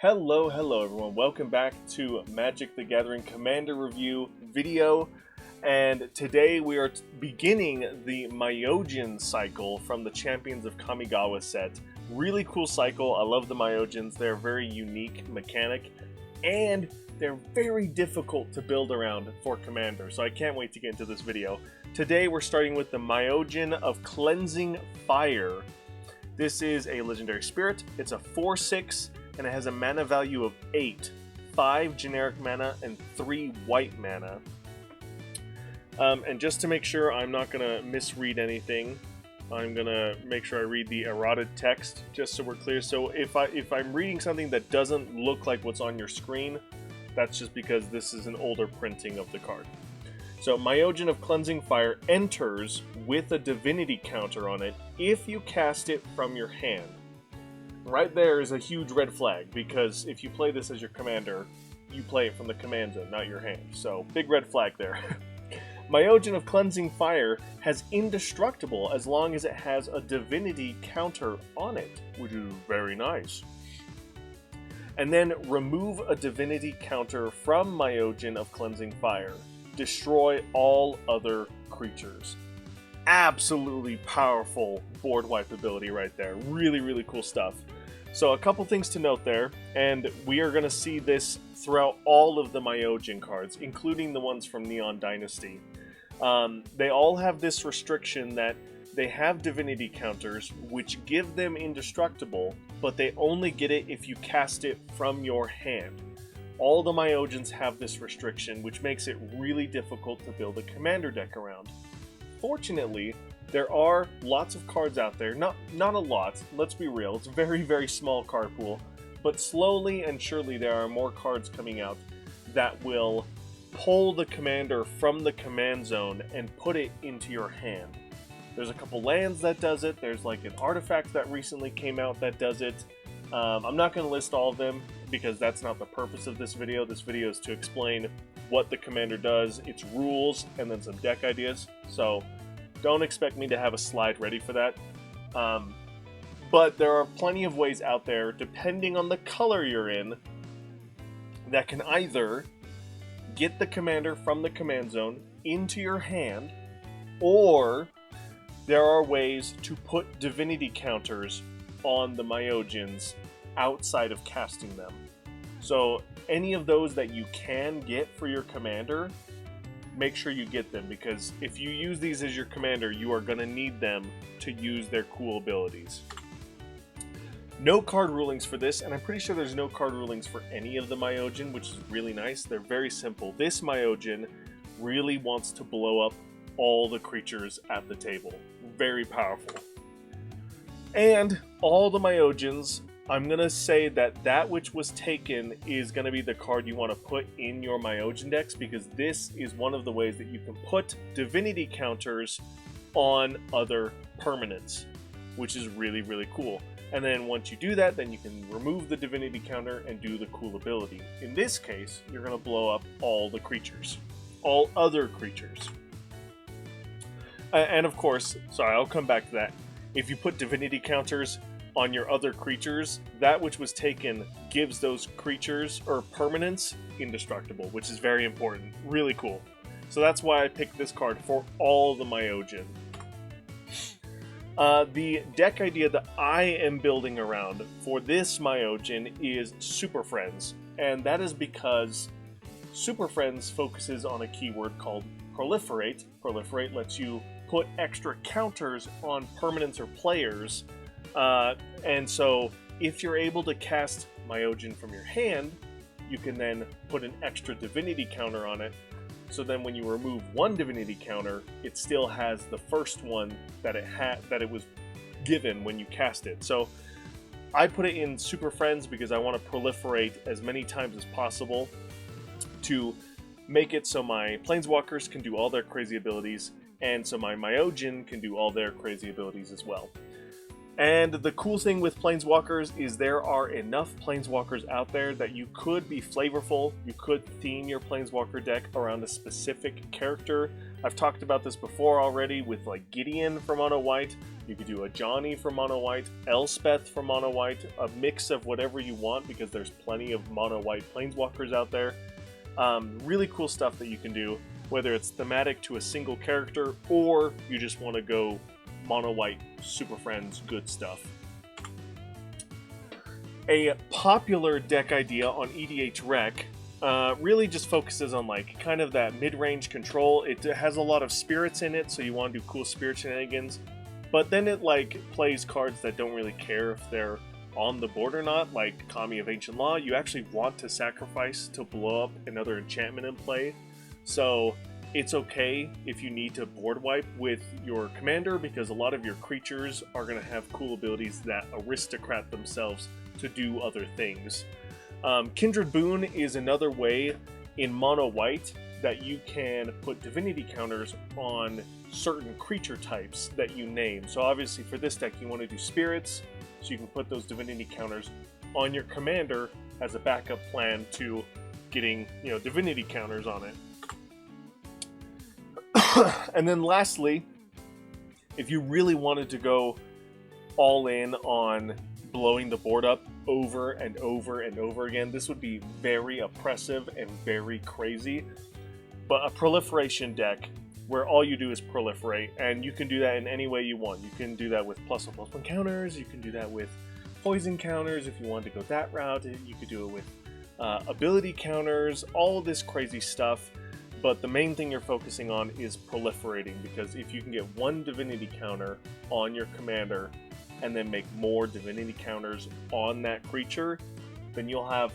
Hello everyone. Welcome back to Magic the Gathering Commander Review video. And today we are beginning the Myojin cycle from the Champions of Kamigawa set. Really cool cycle. I love the Myojins. They're a very unique mechanic. And they're very difficult to build around for Commander. So I can't wait to get into this video. Today we're starting with the Myojin of Cleansing Fire. This is a legendary spirit. It's a 4/6. And it has a mana value of 8, 5 generic mana, and 3 white mana. And just to make sure I'm not going to misread anything, I'm going to make sure I read the errata text, just so we're clear. So if I'm reading something that doesn't look like what's on your screen, that's just because this is an older printing of the card. So Myojin of Cleansing Fire enters with a divinity counter on it if you cast it from your hand. Right there is a huge red flag, because if you play this as your commander, you play it from the command zone, not your hand. So, big red flag there. Myojin of Cleansing Fire has indestructible as long as it has a divinity counter on it, which is very nice. And then remove a divinity counter from Myojin of Cleansing Fire. Destroy all other creatures. Absolutely powerful board wipe ability right there. Really cool stuff. So a couple things to note there, and we are going to see this throughout all of the Myojin cards, including the ones from Neon Dynasty. They all have this restriction that they have divinity counters, which give them indestructible, but they only get it if you cast it from your hand. All the Myojins have this restriction, which makes it really difficult to build a commander deck around. Fortunately, there are lots of cards out there, not a lot, let's be real, it's a very small card pool, but slowly and surely there are more cards coming out that will pull the commander from the command zone and put it into your hand. There's a couple lands that does it, there's like an artifact that recently came out that does it. I'm not going to list all of them because that's not the purpose of this video. This video is to explain what the commander does, its rules, and then some deck ideas. So don't expect me to have a slide ready for that. But there are plenty of ways out there, depending on the color you're in, that can either get the commander from the command zone into your hand, or there are ways to put divinity counters on the Myojins outside of casting them. So any of those that you can get for your commander, make sure you get them, because if you use these as your commander, you are going to need them to use their cool abilities. No card rulings for this, and I'm pretty sure there's no card rulings for any of the Myojin, which is really nice. They're very simple. This Myojin really wants to blow up all the creatures at the table. Very powerful. And all the Myojins, I'm going to say that which was taken is going to be the card you want to put in your Myojin decks, because this is one of the ways that you can put divinity counters on other permanents, which is really cool. And then once you do that, then you can remove the divinity counter and do the cool ability. In this case, you're going to blow up all the creatures. All other creatures. And of course, sorry, I'll come back to that. If you put divinity counters on your other creatures, that which was taken gives those creatures or permanents indestructible, which is very important. Really cool. So that's why I picked this card for all the Myojin. The deck idea that I am building around for this Myojin is Super Friends, and that is because Super Friends focuses on a keyword called Proliferate. Proliferate lets you put extra counters on permanents or players. And so if you're able to cast Myojin from your hand, you can then put an extra divinity counter on it. So then when you remove one divinity counter, it still has the first one that it was given when you cast it. So I put it in Super Friends because I want to proliferate as many times as possible to make it so my Planeswalkers can do all their crazy abilities, and so my Myojin can do all their crazy abilities as well. And the cool thing with Planeswalkers is there are enough Planeswalkers out there that you could be flavorful, you could theme your Planeswalker deck around a specific character. I've talked about this before already with like Gideon for mono white. You could do a Johnny for mono white, Elspeth for mono white, a mix of whatever you want because there's plenty of mono white planeswalkers out there. Really cool stuff that you can do, whether it's thematic to a single character or you just want to go mono white, Super Friends, good stuff. A popular deck idea on EDH Rec really just focuses on like kind of that mid-range control. It has a lot of spirits in it, so you want to do cool spirit shenanigans. But then it like plays cards that don't really care if they're on the board or not, like Kami of Ancient Law. You actually want to sacrifice to blow up another enchantment in play. So it's okay if you need to board wipe with your commander because a lot of your creatures are going to have cool abilities that aristocrat themselves to do other things. Kindred Boon is another way in mono white that you can put divinity counters on certain creature types that you name. So obviously for this deck you want to do spirits, so you can put those divinity counters on your commander as a backup plan to getting, you know, divinity counters on it. And then lastly, if you really wanted to go all in on blowing the board up over and over and over again, this would be very oppressive and very crazy. But a proliferation deck where all you do is proliferate, and you can do that in any way you want. You can do that with +1/+1 counters, you can do that with poison counters if you want to go that route, you could do it with ability counters, all this crazy stuff. But the main thing you're focusing on is proliferating, because if you can get one divinity counter on your commander and then make more divinity counters on that creature, then you'll have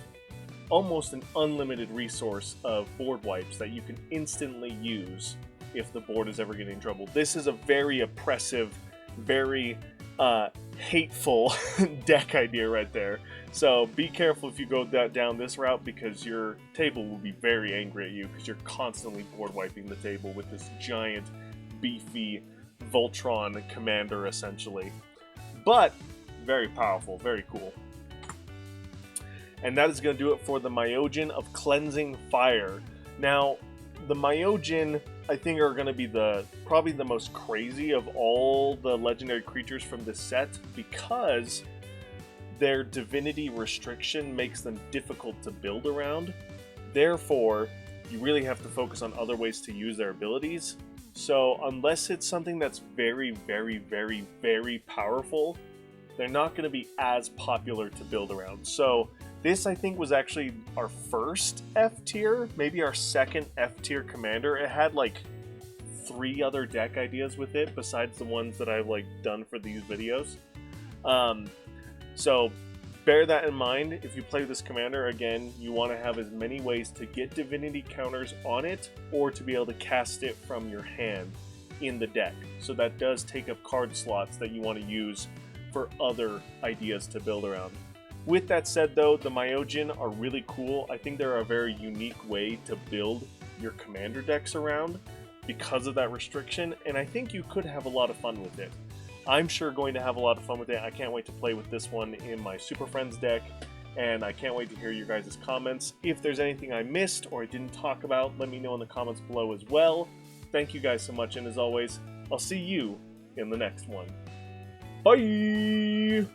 almost an unlimited resource of board wipes that you can instantly use if the board is ever getting in trouble. This is a very oppressive, very hateful deck idea right there. So be careful if you go down this route, because your table will be very angry at you because you're constantly board wiping the table with this giant, beefy Voltron commander, essentially. But very powerful, very cool. And that is going to do it for the Myojin of Cleansing Fire. Now, the Myojin, I think, are going to be probably the most crazy of all the legendary creatures from this set, because their divinity restriction makes them difficult to build around. Therefore, you really have to focus on other ways to use their abilities. So unless it's something that's very, very, very, very powerful, they're not going to be as popular to build around. So this, I think, was actually our first F tier, maybe our second F tier commander. It had like 3 other deck ideas with it besides the ones that I've like done for these videos. So bear that in mind. If you play this commander, again, you want to have as many ways to get divinity counters on it or to be able to cast it from your hand in the deck. So that does take up card slots that you want to use for other ideas to build around. With that said, though, the Myojin are really cool. I think they're a very unique way to build your commander decks around because of that restriction, and I think you could have a lot of fun with it. I'm sure going to have a lot of fun with it. I can't wait to play with this one in my Super Friends deck, and I can't wait to hear your guys' comments. If there's anything I missed or I didn't talk about, let me know in the comments below as well. Thank you guys so much, and as always, I'll see you in the next one. Bye!